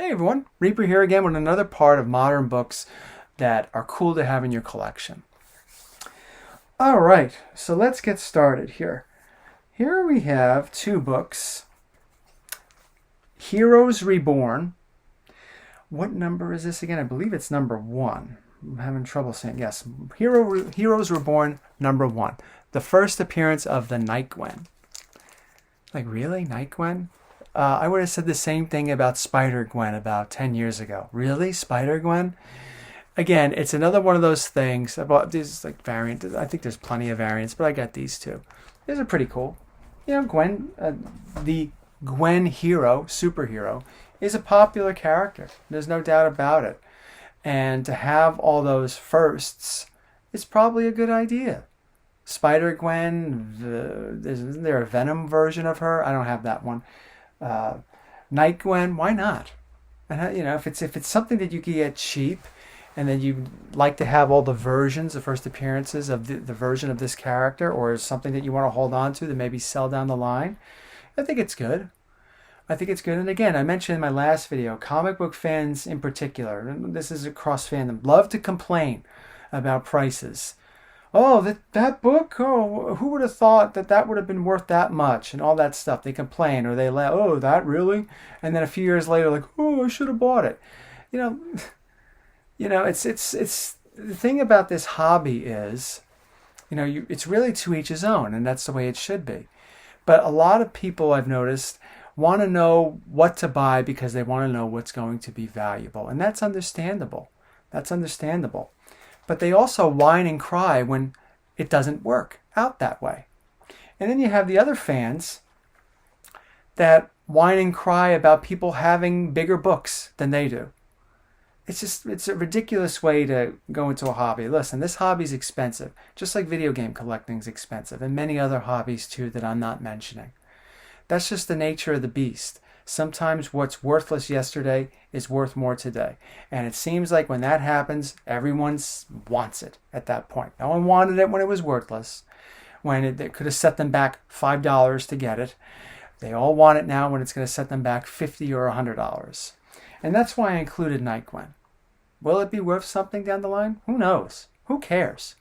Hey everyone, Reaper here again with another part of modern books that are cool to have in your collection. All right, so let's get started here. Here we have two books. Heroes Reborn. What number is this again? I believe it's number 1. I'm having trouble saying yes. Heroes Reborn number 1. The first appearance of the Night Gwen. Like, really? Night Gwen? I would have said the same thing about Spider-Gwen about 10 years ago. Really? Spider-Gwen? Again, it's another one of those things. About these like variant. I think there's plenty of variants, but I got these two. These are pretty cool. You know, Gwen, the Gwen hero, superhero, is a popular character. There's no doubt about it. And to have all those firsts is probably a good idea. Spider-Gwen, isn't there a Venom version of her? I don't have that one. Night Gwen, why not? And if it's something that you can get cheap, and then you like to have all the versions, the first appearances of the version of this character, or something that you want to hold on to maybe sell down the line, I think it's good. I think it's good. And again, I mentioned in my last video, comic book fans in particular, and this is across fandom, love to complain about prices. Oh, that book? Oh, who would have thought that would have been worth that much? And all that stuff. They complain or they laugh. Oh, that really? And then a few years later, like, oh, I should have bought it. You know, it's the thing about this hobby is, it's really to each his own, and that's the way it should be. But a lot of people I've noticed want to know what to buy because they want to know what's going to be valuable, and that's understandable. That's understandable. But they also whine and cry when it doesn't work out that way. And then you have the other fans that whine and cry about people having bigger books than they do. It's a ridiculous way to go into a hobby. Listen, this hobby's expensive, just like video game collecting's expensive, and many other hobbies too that I'm not mentioning. That's just the nature of the beast. Sometimes what's worthless yesterday is worth more today. And it seems like when that happens, everyone wants it at that point. No one wanted it when it was worthless, when it could have set them back $5 to get it. They all want it now when it's going to set them back $50 or $100. And that's why I included Night Gwen. Will it be worth something down the line? Who knows? Who cares?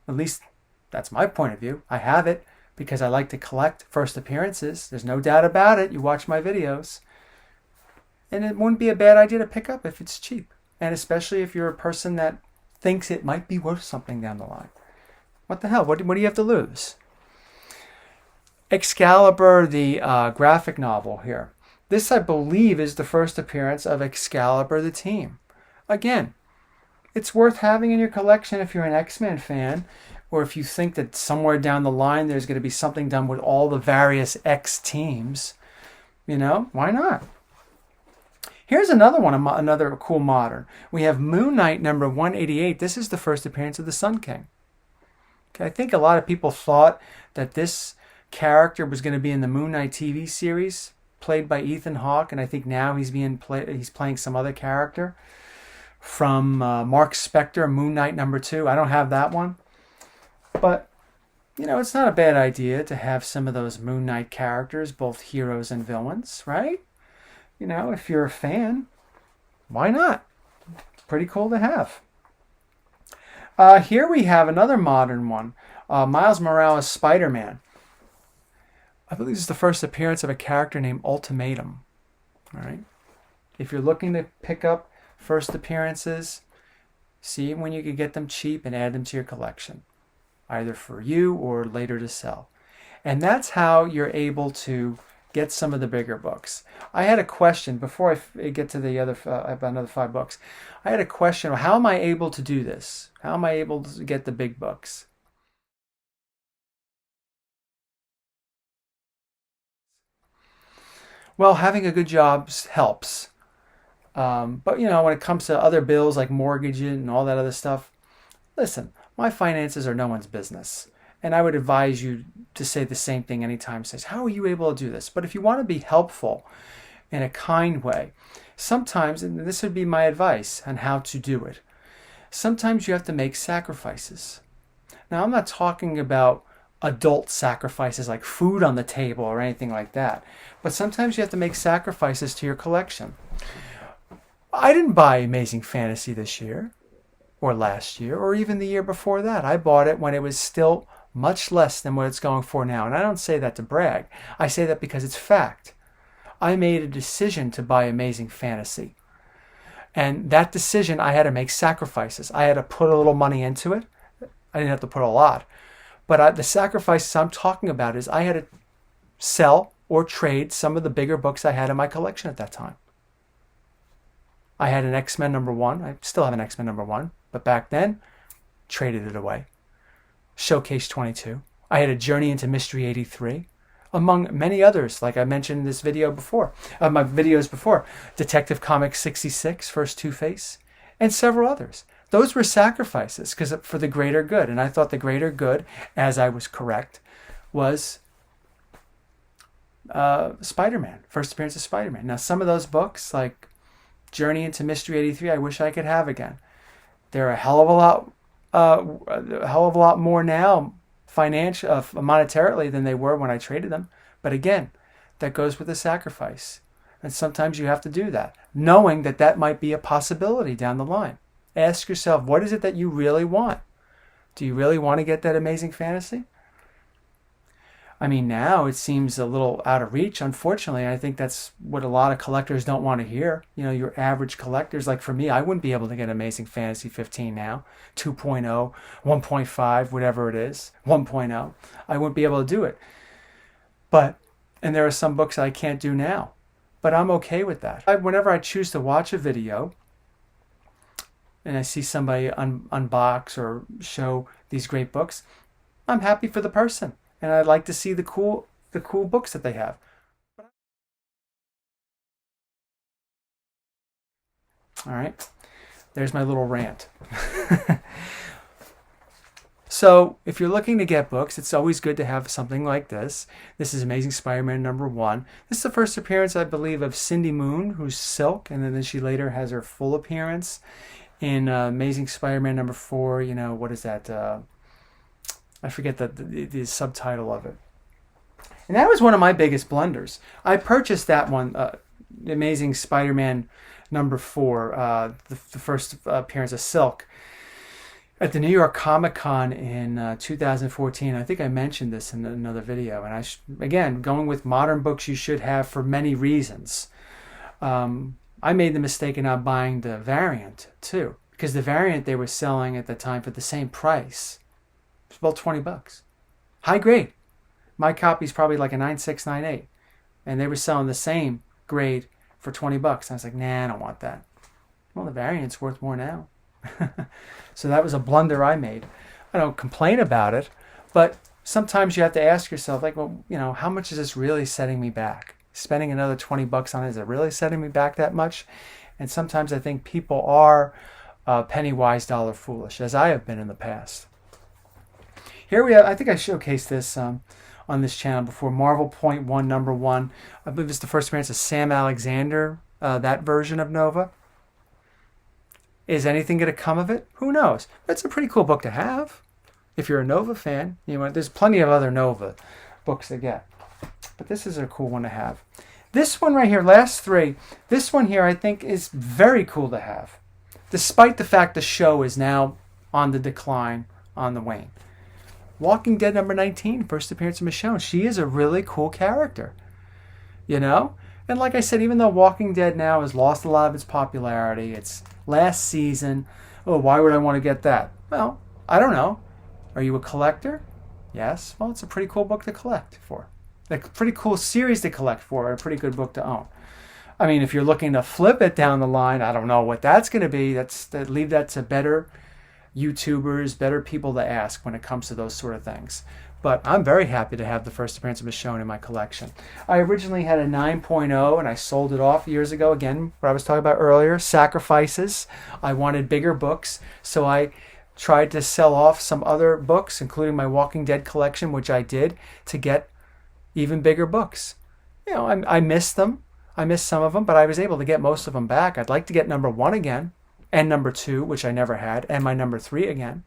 At least that's my point of view. I have it because I like to collect first appearances. There's no doubt about it. You watch my videos. And it wouldn't be a bad idea to pick up if it's cheap. And especially if you're a person that thinks it might be worth something down the line. What the hell? What do you have to lose? Excalibur, the graphic novel here. This, I believe, is the first appearance of Excalibur the team. Again, it's worth having in your collection if you're an X-Men fan, or if you think that somewhere down the line there's going to be something done with all the various X teams. Why not? Here's another one, another cool modern. We have Moon Knight number 188. This is the first appearance of the Sun King. Okay, I think a lot of people thought that this character was going to be in the Moon Knight TV series, played by Ethan Hawke, and I think now he's playing some other character from Mark Spector, Moon Knight number 2. I don't have that one. But, it's not a bad idea to have some of those Moon Knight characters, both heroes and villains, right? If you're a fan, why not? It's pretty cool to have. Here we have another modern one, Miles Morales' Spider-Man. I believe this is the first appearance of a character named Ultimatum. All right. If you're looking to pick up first appearances, see when you can get them cheap and add them to your collection, either for you or later to sell. And that's how you're able to get some of the bigger books. I had a question before I get to the other about another 5 books. I had a question: how am I able to do this? How am I able to get the big books? Well, having a good job helps. But when it comes to other bills like mortgage and all that other stuff, listen, my finances are no one's business. And I would advise you to say the same thing anytime says, how are you able to do this? But if you want to be helpful in a kind way, sometimes, and this would be my advice on how to do it, sometimes you have to make sacrifices. Now, I'm not talking about adult sacrifices like food on the table or anything like that. But sometimes you have to make sacrifices to your collection. I didn't buy Amazing Fantasy this year or last year or even the year before that. I bought it when it was still much less than what it's going for now. And I don't say that to brag. I say that because it's fact. I made a decision to buy Amazing Fantasy. And that decision, I had to make sacrifices. I had to put a little money into it. I didn't have to put a lot. But the sacrifices I'm talking about is I had to sell or trade some of the bigger books I had in my collection at that time. I had an X-Men #1. I still have an X-Men #1. But back then, traded it away. Showcase 22. I had a Journey into Mystery 83. Among many others, like I mentioned in this video before, my videos before, Detective Comics 66, First Two-Face, and several others. Those were sacrifices because for the greater good, and I thought the greater good, as I was correct, was Spider-Man, first appearance of Spider-Man. Now, some of those books, like Journey into Mystery 83, I wish I could have again. They're a hell of a lot more now, monetarily than they were when I traded them. But again, that goes with the sacrifice. And sometimes you have to do that, knowing that that might be a possibility down the line. Ask yourself, what is it that you really want? Do you really want to get that Amazing Fantasy? I mean, now it seems a little out of reach, unfortunately. I think that's what a lot of collectors don't want to hear. You know, your average collectors, like for me, I wouldn't be able to get Amazing Fantasy 15 now, 2.0, 1.5, whatever it is, 1.0. I wouldn't be able to do it. And there are some books I can't do now, but I'm okay with that. Whenever I choose to watch a video and I see somebody unbox or show these great books, I'm happy for the person. And I'd like to see the cool books that they have. All right, there's my little rant. So if you're looking to get books, it's always good to have something like this. This is Amazing Spider-Man #1. This is the first appearance, I believe, of Cindy Moon, who's Silk, and then she later has her full appearance in Amazing Spider-Man #4. You know, what is that? I forget the subtitle of it. And that was one of my biggest blunders. I purchased that one, Amazing Spider-Man #4, the first appearance of Silk, at the New York Comic Con in 2014. I think I mentioned this in another video. And again, going with modern books you should have for many reasons. I made the mistake of not buying the variant too, because the variant they were selling at the time for the same price. It's about $20. High grade. My copy's probably like a 9.6, 9.8. And they were selling the same grade for $20. I was like, nah, I don't want that. Well, the variant's worth more now. So that was a blunder I made. I don't complain about it, but sometimes you have to ask yourself, like, well, you know, how much is this really setting me back? Spending another $20 on it, is it really setting me back that much? And sometimes I think people are penny wise, dollar foolish, as I have been in the past. Here we have, I think I showcased this on this channel before, Marvel Point 1 #1. I believe it's the first appearance of Sam Alexander, that version of Nova. Is anything going to come of it? Who knows? But it's a pretty cool book to have. If you're a Nova fan, you know, there's plenty of other Nova books to get. But this is a cool one to have. This one right here, last three, this one here I think is very cool to have. Despite the fact the show is now on the decline, on the wane. Walking Dead #19, first appearance of Michonne. She is a really cool character, you know? And like I said, even though Walking Dead now has lost a lot of its popularity, it's last season, oh, why would I want to get that? Well, I don't know. Are you a collector? Yes. Well, it's a pretty cool book to collect for. A pretty cool series to collect for, a pretty good book to own. I mean, if you're looking to flip it down the line, I don't know what that's going to be. Leave that to better YouTubers, better people to ask when it comes to those sort of things. But I'm very happy to have the first appearance of Michonne in my collection. I originally had a 9.0 and I sold it off years ago. Again, what I was talking about earlier, sacrifices. I wanted bigger books, so I tried to sell off some other books, including my Walking Dead collection, which I did, to get even bigger books. You know, I missed them. I missed some of them, but I was able to get most of them back. I'd like to get #1 again, and #2, which I never had, and my #3 again.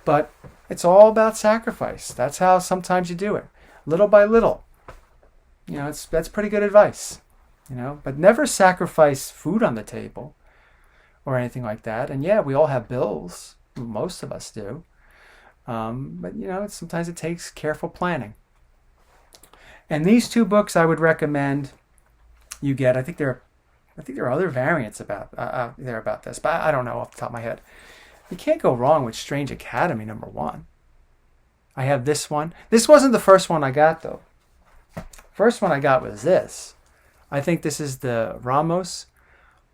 But it's all about sacrifice. That's how sometimes you do it. Little by little. You know, that's pretty good advice. you know, but never sacrifice food on the table or anything like that. And yeah, we all have bills. Most of us do. But you know, sometimes it takes careful planning. And these two books I would recommend you get. I think there are other variants about there about this, but I don't know off the top of my head. You can't go wrong with Strange Academy #1. I have this one. This wasn't the first one I got though. First one I got was this. I think this is the Ramos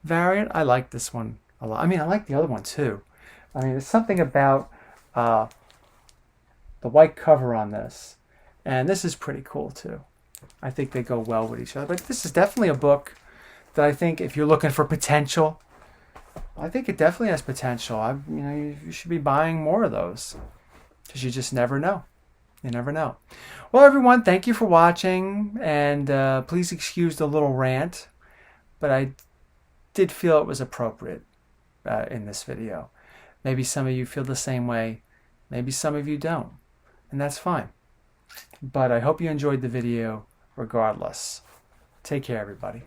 variant. I like this one a lot. I mean, I like the other one too. I mean, there's something about the white cover on this. And this is pretty cool too. I think they go well with each other. But this is definitely a book that I think if you're looking for potential, I think it definitely has potential. You should be buying more of those because you just never know. You never know. Well, everyone, thank you for watching. And please excuse the little rant. But I did feel it was appropriate in this video. Maybe some of you feel the same way. Maybe some of you don't. And that's fine. But I hope you enjoyed the video regardless. Take care, everybody.